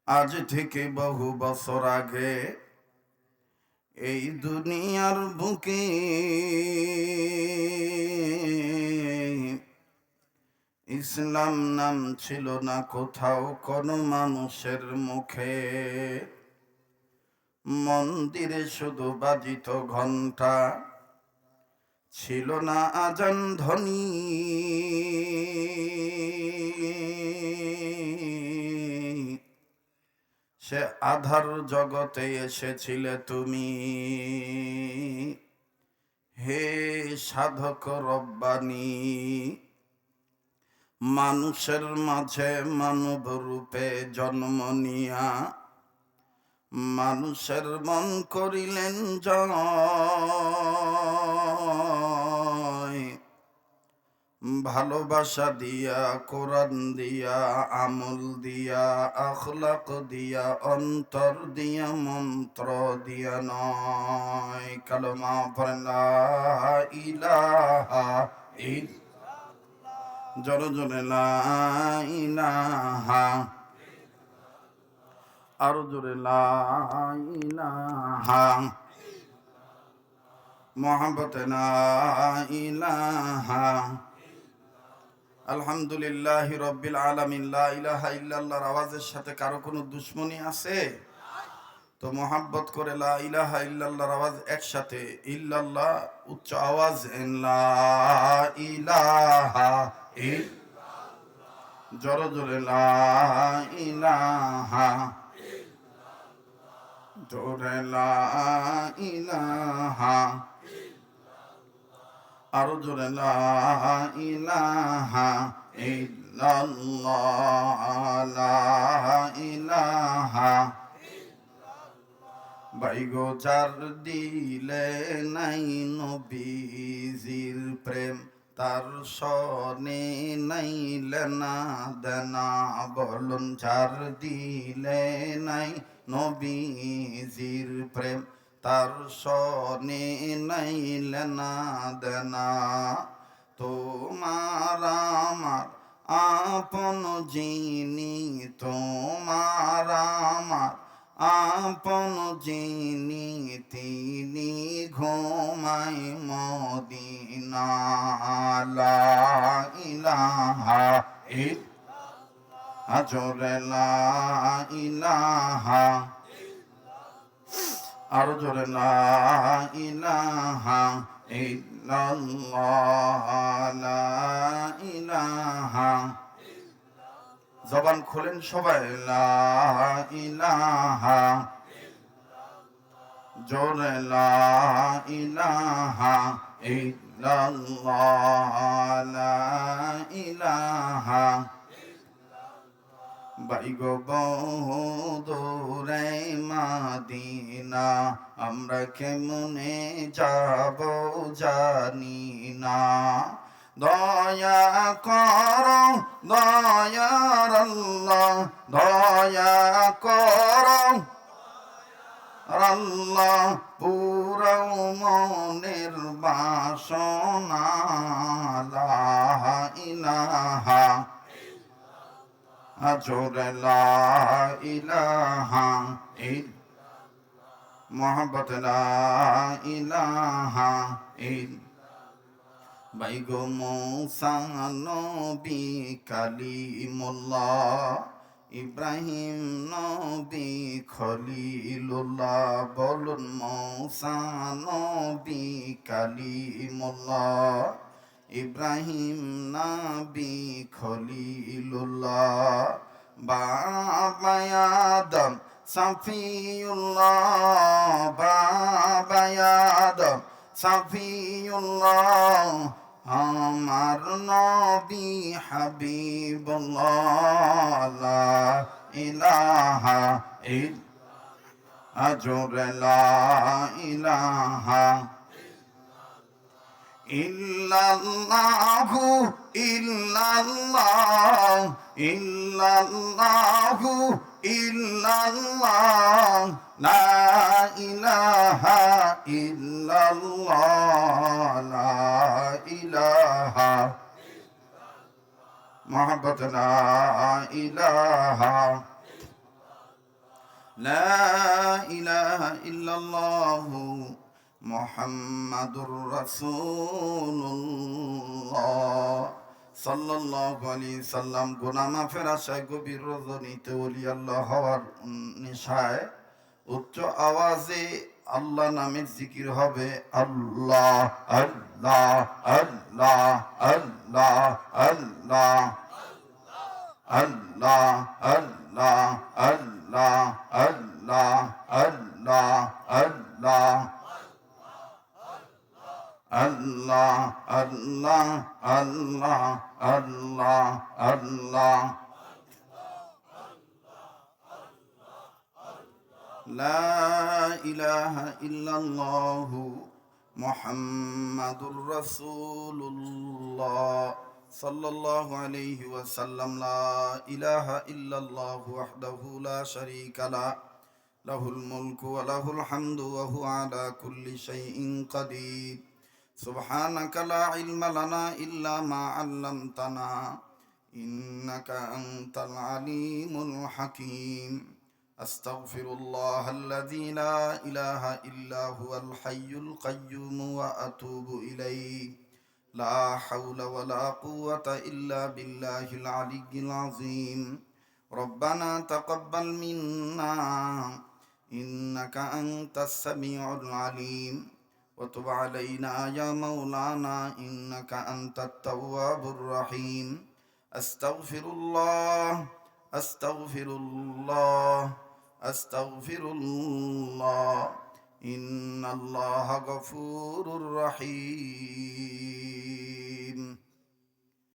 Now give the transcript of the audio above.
আজ থেকে বহু বছর আগে এই দুনিয়ার বুকে ইসলাম নাম ছিল না কোথাও কোনো মানুষের মুখে। মন্দিরে শুধু বাজিত ঘণ্টা, ছিল না আজান ধ্বনি। সে আধার জগতে এসেছিলে তুমি, হে সাধক রব্বানী। মানুষের মাঝে মানব রূপে জন্ম নিয়া মানুষের মন করিলেন জয়। ভালোবাসা দিয়া, কোরআন দিয়া, আমল দিয়া, আখলাক দিয়া, অন্তর দিয়া, মন্ত্র দিয়া নয়। কালেমা পড়েন লা ইলাহা ইল্লাল্লাহ। জোরে জোরে লা ইলাহা, আরো জোরে লা ইলাহা, মুহাব্বতে লা ইলাহা। আলহামদুলিল্লাহ রব্বিল আলামিন। লা ইলাহা ইল্লাল্লাহর আওয়াজের সাথে কারো কোনো দুশ্মনী আছে? তো মোহাব্বত করে লা ইলাহা ইল্লাল্লাহর আওয়াজ একসাথে, ইল্লাল্লাহ উচ্চ আওয়াজ, লা ইলাহা ইল্লাল্লাহ। জোরে জোরে লা ইলাহা, জোরে লা ইলাহা, আরো জোরে লা ইলাহা ইল্লাল্লাহ, লা ইলাহা। বাইগো যার দিলে নাই নবীজির প্রেম, তার সনে নাই লেনা দেনা। বলুন যার দিলে নাই নবীজির প্রেম, তার সনে নাই লেনা দেনা। তোমার আমার আপন যিনি, তোমার আমার আপন যিনি, তিনি ঘুমাই মদিনা। লা ইলাহা ইল্লাল্লাহ, জোরে লা ইলাহা, আরো জোরে লা ইলাহা ইল্লাল্লাহ, লা ইলাহা। জবান খোলেন সবাই, লা ইলাহা, জোরে লা ইলাহা ইল্লাল্লাহ, লা ইলাহা। বাইগো বহু দূরে মাদিনা, আমরা কেমনে যাব জানি না। দয়া করো দয়ার আল্লাহ, দয়া করো আল্লাহ, পুরাও মনের বাসনা। লা ইলাহা, জোরে লা ইলাহা ইল্লাল্লাহ, মুহাব্বত লা ইলাহা ইল্লাল্লাহ। বাইগো মূসা নবী কালিমুল্লাহ, ইব্রাহিম নবী খলিলুল্লাহ। বলুন মূসা নবী কালিমুল্লাহ, ইব্রাহিম নবী খলিলুল্লাহ। বাবা আদম সফিউল্লাহ, বাবা আদম সফিউল্লাহ, আমার নবী হাবিবুল্লাহ। লা ইলাহা ইল্লাল্লাহ, জোরে লা ইলাহা ইল্লাল্লাহু ইল্লাল্লাহ, ইল্লাল্লাহু ইল্লাল্লাহ, লা ইলাহা ইল্লাল্লাহ, লা ইলাহা। মুহাব্বত লা ইলাহা لا إله إلا الله محمد رسول الله সাল্লাল্লাহু আলাইহি সাল্লাম। গুনাহ মাফের আশায় গভীর রজনীতে ওলি আল্লাহ হওয়ার নেশায় উচ্চ আওয়াজে আল্লাহ নামের জিকির হবে। আল্লাহ আল্লাহ আল্লাহ আল্লাহ আল্লাহ আল্লাহ আল্লাহ আল্লাহ আল্লাহ আল্লাহ আল্লাহ আল্লাহ আল্লাহ আল্লাহ আল্লাহ আল্লাহ লা ইলাহা ইল্লাল্লাহু মুহাম্মাদুর রাসূলুল্লাহ সাল্লাল্লাহু আলাইহি ওয়াসাল্লাম। লা ইলাহা ইল্লাল্লাহু ওয়াহদাহু লা শারীকা লা লাহুল মুলকু ওয়া লাহুল হামদু ওয়া হুয়া আলা কুল্লি শাইইন কাদির। সুবহানাকা লা ইলমা লানা ইল্লা মা 'আল্লামতানা ইন্নাকা আনতাল আলিমুল হাকীম। আস্তাগফিরুল্লাহ আল্লাযী লা ইলাহা ইল্লা হুয়াল হাইয়ুল কাইয়্যুম ওয়া আতুবু ইলাইহি। লা হাওলা ওয়া লা কুওয়াতা ইল্লা বিল্লাহিল আলিয়্যিল আযীম। রব্বানা তাকাব্বাল মিন্না ইন্নাকা আনতাস সামিউল আলীম ওয়া তুব আলাইনা ইয়া মাওলানা ইন্নাকা আনতাত তাওয়াবুর রহিম। আস্তাগফিরুল্লাহ আস্তাগফিরুল্লাহ আস্তাগফিরুল্লাহ ইন্নাল্লাহা গফুরুর রহিম।